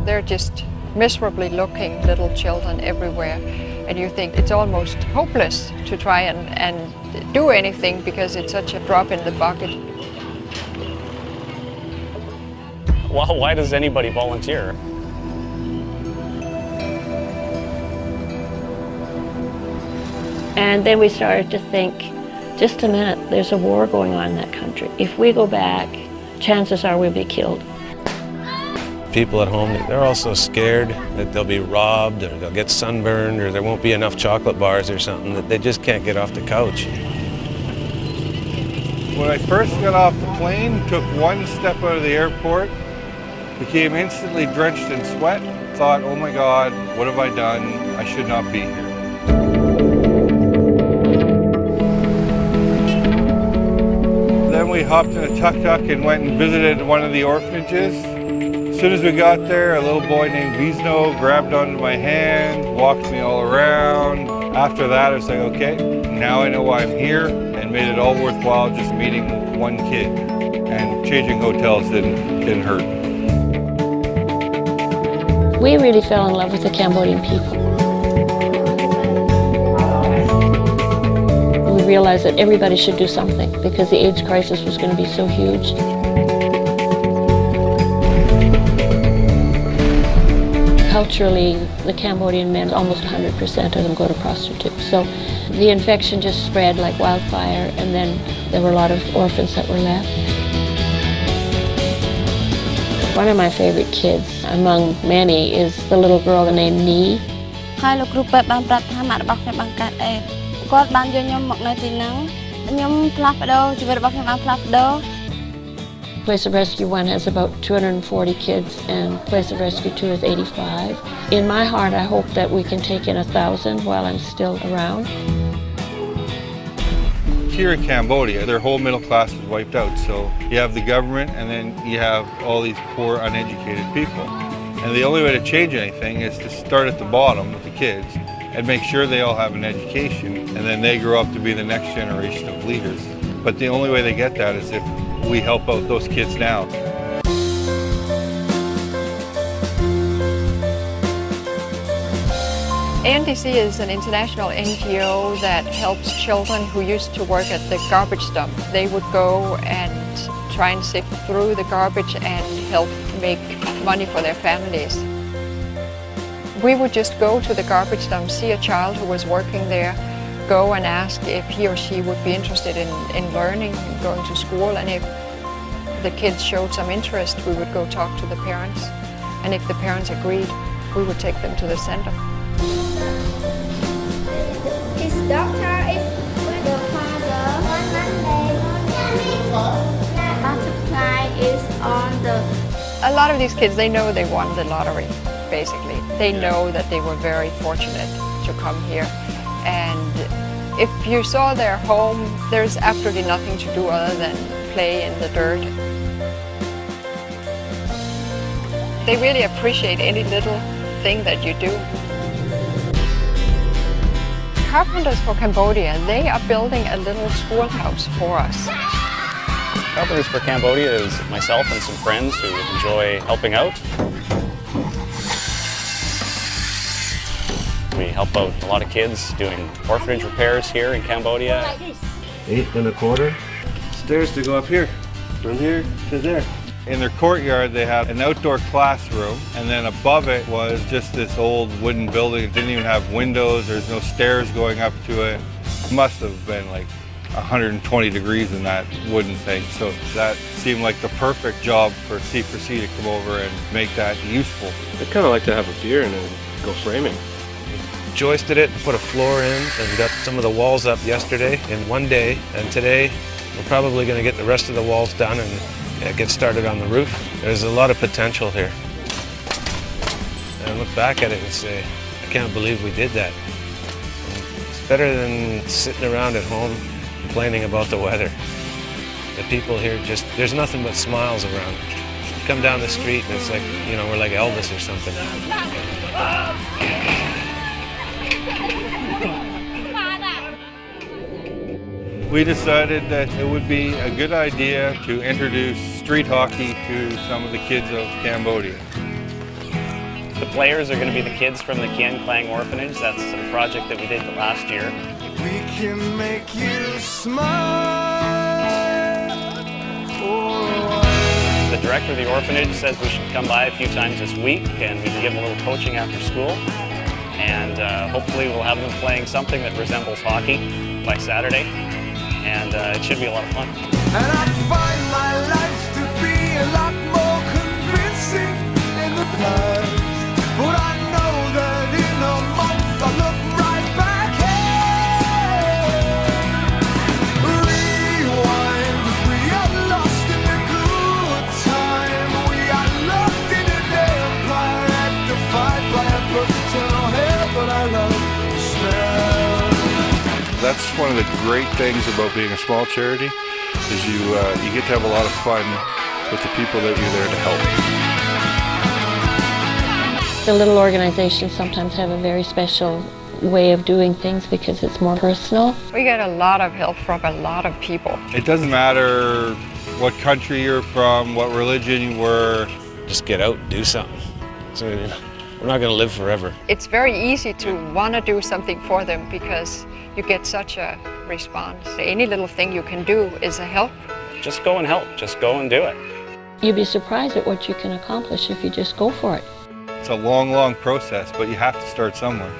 They're just miserably looking little children everywhere. And you think it's almost hopeless to try and do anything because it's such a drop in the bucket. Well, why does anybody volunteer? And then we started to think, just a minute, there's a war going on in that country. If we go back, chances are we'll be killed. People at home, they're also scared that they'll be robbed or they'll get sunburned or there won't be enough chocolate bars or something, that they just can't get off the couch. When I first got off the plane, took one step out of the airport, became instantly drenched in sweat, thought, oh my God, what have I done? I should not be here. Then we hopped in a tuk-tuk and went and visited one of the orphanages. As soon as we got there, a little boy named Visno grabbed onto my hand, walked me all around. After that, I was like, okay, now I know why I'm here, and made it all worthwhile just meeting one kid. And changing hotels didn't hurt. We really fell in love with the Cambodian people. We realized that everybody should do something because the AIDS crisis was going to be so huge. Culturally, the Cambodian men, almost 100% of them go to prostitutes. So the infection just spread like wildfire, and then there were a lot of orphans that were left. One of my favorite kids among many is the little girl named Nee. Haiលោកគ្រូពេទ្យបានប្រាប់ថាម៉ាក់របស់ខ្ញុំបានកើតអេដគាត់បានយកខ្ញុំមកនៅទីហ្នឹងខ្ញុំផ្លាស់ប្ដូរជីវិតរបស់ខ្ញុំបានផ្លាស់ប្ដូរ Place of Rescue 1 has about 240 kids and Place of Rescue 2 is 85. In my heart, I hope that we can take in 1,000 while I'm still around. Here in Cambodia, their whole middle class is wiped out. So you have the government and then you have all these poor, uneducated people. And the only way to change anything is to start at the bottom with the kids and make sure they all have an education, and then they grow up to be the next generation of leaders. But the only way they get that is if we help out those kids now. ANDC is an international NGO that helps children who used to work at the garbage dump. They would go and try and sift through the garbage and help make money for their families. We would just go to the garbage dump, see a child who was working there, go and ask if he or she would be interested in learning and going to school, and if the kids showed some interest, we would go talk to the parents, and if the parents agreed, we would take them to the center. His doctor is the father. On Monday, butterfly is on the... A lot of these kids, they know they won the lottery, basically. They know that they were very fortunate to come here. And if you saw their home, there's absolutely nothing to do other than play in the dirt. They really appreciate any little thing that you do. Carpenters for Cambodia, they are building a little schoolhouse for us. Carpenters for Cambodia is myself and some friends who enjoy helping out. We help out a lot of kids doing orphanage repairs here in Cambodia. 8 1/4 stairs to go up here, from here to there. In their courtyard, they had an outdoor classroom, and then above it was just this old wooden building. It didn't even have windows. There's no stairs going up to it. It must have been like 120 degrees in that wooden thing. So that seemed like the perfect job for C4C to come over and make that useful. I'd kind of like to have a beer and then go framing. Joisted it, put a floor in, and got some of the walls up yesterday in one day. And today, we're probably going to get the rest of the walls done and get started on the roof. There's a lot of potential here. And look back at it and say, I can't believe we did that. It's better than sitting around at home complaining about the weather. The people here just, there's nothing but smiles around. You come down the street and it's like, you know, we're like Elvis or something. We decided that it would be a good idea to introduce street hockey to some of the kids of Cambodia. The players are going to be the kids from the Kian Klang Orphanage. That's a project that we did last year. We can make you smile. The director of the orphanage says we should come by a few times this week and we can give them a little coaching after school. And hopefully we'll have them playing something that resembles hockey by Saturday. And it should be a lot of fun. And I find my life to be a lot more convincing in the past. But I know that in a month I'll look right back here. Rewind, we are lost in the good time. We are locked in a damn planet, defied by a personal hell, but I love the smell. That's one of the great things about being a small charity, is you get to have a lot of fun with the people that you're there to help. The little organizations sometimes have a very special way of doing things because it's more personal. We get a lot of help from a lot of people. It doesn't matter what country you're from, what religion you were. Just get out and do something. So, you know, we're not going to live forever. It's very easy to want to do something for them because you get such a response. Any little thing you can do is a help. Just go and help. Just go and do it. You'd be surprised at what you can accomplish if you just go for it. It's a long, long process, but you have to start somewhere.